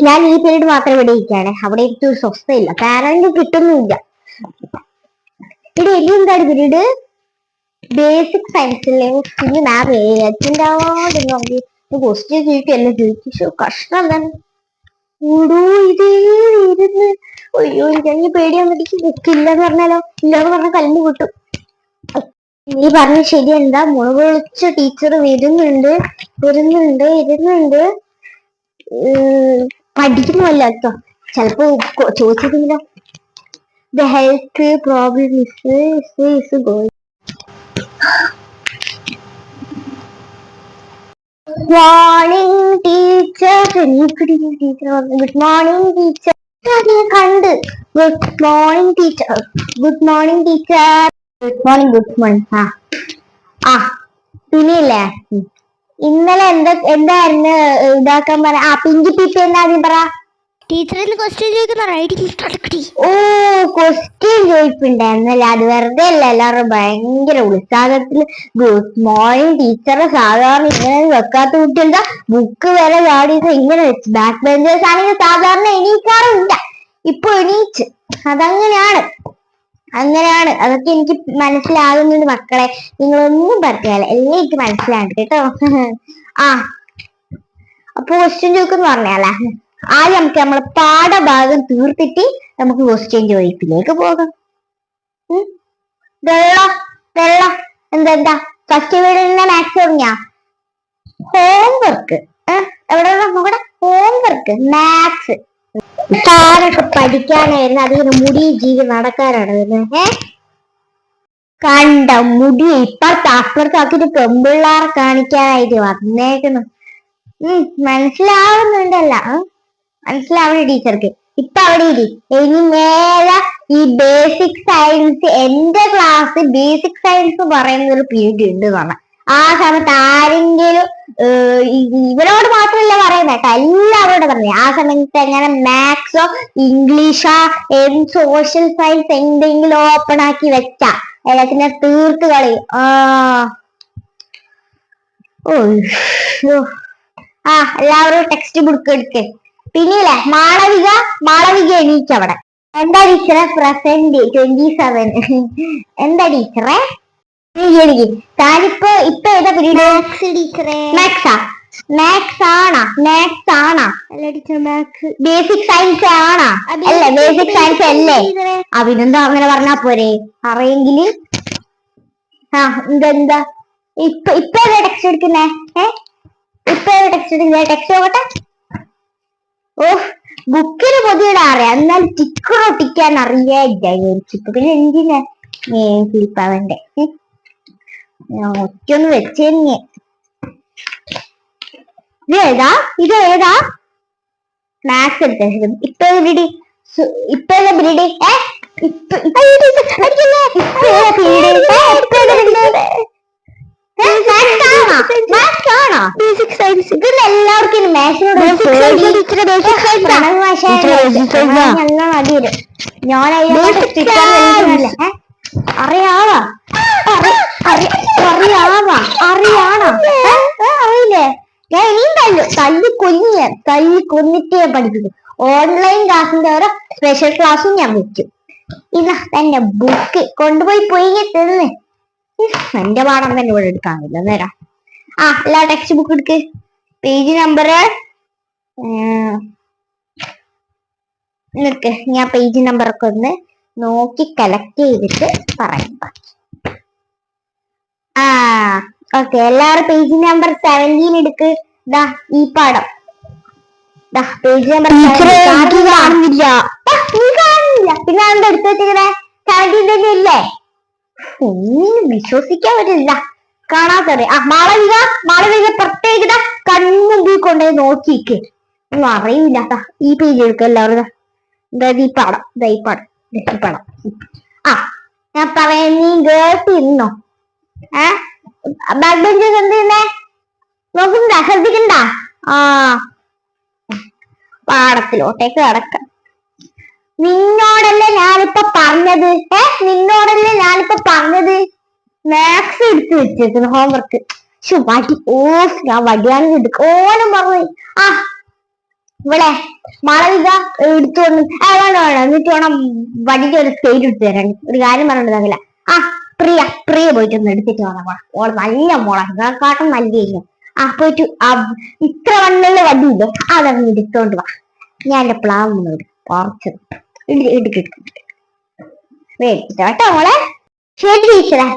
ഞാൻ ഈ പീരീഡ് മാത്രം ഇവിടെ ഇരിക്കുകയാണ്. അവിടെ എനിക്ക് ഒരു സ്വസ്ഥയില്ല, കാരണം കിട്ടുന്നില്ല. ഇവിടെ ഇനി എന്താണ് പീരീഡ്? ബേസിക് സയൻസിലെ പിന്നെ മാം അച്ഛൻ്റെ ക്വസ്റ്റ്യൻ ചോദിക്കല്ലേ ചോദിച്ചു. കഷ്ടം തന്നെ. ഓടോ ഇതേ ഇരുന്ന്. അയ്യോ എനിക്ക് പേടിയാൻ പറ്റി. ബുക്ക് ഇല്ലെന്ന് പറഞ്ഞാലോ? ഇല്ലാന്ന് പറഞ്ഞാൽ കല്ല് കിട്ടും. നീ പറഞ്ഞ ശരി. എന്താ മുളക് വിളിച്ച ടീച്ചർ വരുന്നുണ്ട്. പഠിക്കുന്നുമല്ല കേട്ടോ. ചിലപ്പോ ചോദിച്ചിട്ടില്ല. The health problem is going. Good morning teacher. Good morning teacher. കണ്ട്. Good morning teacher. Good morning teacher. Good morning. പിന്നെയില്ലേ, ഇന്നലെ എന്തായിരുന്നു ഇതാക്കാൻ പറ. പിങ്കി പിപ്പി എന്താദ്യം പറ. ടീച്ചറിൽ ക്വസ്റ്റ്യൻ ചോദിക്കുന്ന. ഓ, ക്വസ്റ്റ്യൻ ചോദിപ്പുണ്ടായിരുന്നല്ലേ. അത് വെറുതെ അല്ല, എല്ലാവരും ഭയങ്കര ഉത്സാഹത്തില് ഗുഡ് മോർണിംഗ് ടീച്ചറെ സാധാരണ ഇങ്ങനെ വെക്കാത്ത കുട്ടി എന്താ ബുക്ക് വരെ ചാടിയത് ഇങ്ങനെ വെച്ച്. ബാക്ക് ബെഞ്ചേഴ്സ് ആണെങ്കിൽ സാധാരണ എണീക്കാറില്ല, ഇപ്പൊ എണീച്ച്. അങ്ങനെയാണ്. അതൊക്കെ എനിക്ക് മനസ്സിലാകുന്നുണ്ട് മക്കളെ. നിങ്ങളൊന്നും പറഞ്ഞാല് എല്ലാം എനിക്ക് മനസ്സിലാകുന്നുണ്ട് കേട്ടോ. അപ്പൊ ക്വസ്റ്റ്യൻ ചോദിക്കുന്നു പറഞ്ഞാലേ, ആദ്യം നമുക്ക് നമ്മളെ പാഠഭാഗം തീർത്തിട്ട് നമുക്ക് ക്വസ്റ്റ്യൻ ചോദിപ്പിലേക്ക് പോകാം. എന്താ ഫസ്റ്റ് വീഡിയോ മാത്സ് തുടങ്ങിയ ഹോംവർക്ക് എവിടെ നോക്കട്ടെ. ഹോംവർക്ക് മാത്സ് താരൊക്കെ പഠിക്കാനായിരുന്നു. അതിന് മുടി ജീവി നടക്കാനാണ് വരുന്നത്. കണ്ട മുടി ഇപ്പഴത്തെ അപ്പുറത്താക്കിട്ട് പെമ്പിള്ളാറെ കാണിക്കാനായിട്ട് വന്നേക്കുന്നു. മനസ്സിലാവുന്നുണ്ടല്ല. മനസ്സിലാവുന്ന ടീച്ചർക്ക്. ഇപ്പൊ അവിടെ ഇരി. ഇനി നേരെ ഈ ബേസിക് സയൻസ്, എന്റെ ക്ലാസ് ബേസിക് സയൻസ് പറയുന്ന ഒരു പീരീഡ് ഉണ്ട് പറഞ്ഞ. ആ സമയത്ത് ആരെങ്കിലും ഇവരോട് മാത്രമല്ല പറയുന്നത്, എല്ലാവരോടും പറഞ്ഞു. ആ സമയത്ത് എങ്ങനെ മാത്സോ ഇംഗ്ലീഷോ സോഷ്യൽ സയൻസ് എന്തെങ്കിലും ഓപ്പൺ ആക്കി വെച്ചാ എല്ലാത്തിനെ തീർത്ത് കളയും. എല്ലാവരും ടെക്സ്റ്റ് ബുക്ക് എടുക്ക്. പിന്നെയില്ലേ മാളവിക എണീച്ചവിടെ. എന്താ ടീച്ചറെ പ്രസന്റ് 27? എന്താ ടീച്ചറെ താനിപ്പോ ഏതാ പീരീഡ്? മാത്സ് ടീച്ചറെ. മാത്സ് ആണോ? അല്ല ടീച്ചർ, മാത്സ്. ബേസിക് സയൻസ് ആണോ? അല്ല, ബേസിക് സയൻസ് അല്ലേ? അഭിനന്ദ അങ്ങനെ പറഞ്ഞാ പോരെ അറിയെങ്കില്. എന്താ ഇപ്പൊ ഏതാ ടെക്സ്റ്റ് എടുക്കുന്നേ? ടെക്സ്റ്റ് നോക്കട്ടെ. ബുക്കിന് പൊതുവെ അറിയാം, എന്നാൽ സ്റ്റിക്കർ ഒട്ടിക്കാൻ അറിയായില്ല. പിന്നെ എന്തിനാ ഫിലിപ്പാവന്റെ ഒറ്റൊന്ന് വെച്ചെന്നെ. ഇതേതാ മാത്സ് എടുത്ത. ഇപ്പൊ ബേസിക് സയൻസ്. ഇതിൽ എല്ലാവർക്കും മാത്സിനോട് ഞാൻ അറിയാണോ? അറിയില്ലേ? ഞാൻ ഇനിയും തല്ലി കൊന്നിട്ടേ പഠിപ്പിക്കും. ഓൺലൈൻ ക്ലാസ്സിന്റെ ഓരോ സ്പെഷ്യൽ ക്ലാസ്സും ഞാൻ വെക്കും. ഇതാ തന്നെ ബുക്ക് കൊണ്ടുപോയി തിന്ന്. എന്റെ പാഠം തന്നെ ഇവിടെ എടുക്കാനില്ല നേരാ. എല്ലാ ടെക്സ്റ്റ് ബുക്ക് എടുക്ക്. പേജ് നമ്പർ നിക്ക്, ഞാൻ പേജ് നമ്പർ ഒക്കെ ഒന്ന് നോക്കി കളക്ട് ചെയ്തിട്ട് പറയാം. ഓക്കെ, എല്ലാവരും പേജ് നമ്പർ 17 എടുക്ക്. ഈ പാഠം പേജ് നമ്പർ കാണുന്നില്ല. പിന്നെ അതിന്റെ എടുത്ത് വെച്ചിങ്ങനെ 17 തന്നെ ഇല്ലേ? ഒന്നും വിശ്വസിക്കാൻ പറ്റില്ല. കാണാത്തത്. മാളവിക പ്രത്യേകത കൺമുമ്പിൽ കൊണ്ടുപോയി നോക്കിക്ക്. ഒന്നും അറിയില്ല. ഈ പേജ് എടുക്കുക എല്ലാവരും. ഈ പാഠം. ഞാൻ പറയാൻ, നീ ഗേൾസ് ഇരുന്നോ? ബാക്ക് ബെഞ്ചേഴ്സ് എന്ത് ചെയ്യുന്നേ? നോക്കുന്നുണ്ടാ? ശ്രദ്ധിക്കണ്ട. പാടത്തിലോട്ടേക്ക് കടക്കാം. നിന്നോടല്ലേ ഞാനിപ്പോ പറഞ്ഞത് മാത്സ് എടുത്ത് വെച്ചേക്കുന്നു ഹോംവർക്ക്. ഞാൻ വടിയാണ് എടുക്കും. ഓനും പറഞ്ഞു ഇവിടെ മാളവിക എടുത്തോണ്ട് വേണം എന്നിട്ട് വേണം വടിക്ക് ഒരു സ്കെയിൽ എടുത്ത് തരാൻ. ഒരു കാര്യം പറഞ്ഞിട്ടില്ല. ആ പ്രിയ പ്രിയ പോയിട്ടൊന്ന് എടുത്തിട്ട് വേണം. ഓള് നല്ല മുളകാട്ടും നല്ലതായിരുന്നു. പോയിട്ട് ഇത്ര വണ്ണുള്ള വടിയില്ലേ അതങ്ങ് എടുത്തോണ്ട് വാ. ഞാൻ എന്റെ പ്ലാവ് മുന്നോട്ട് കുറച്ച് മേടിച്ചിട്ടോ കേട്ടോ മോളെ. ശരി ടീച്ചറെ.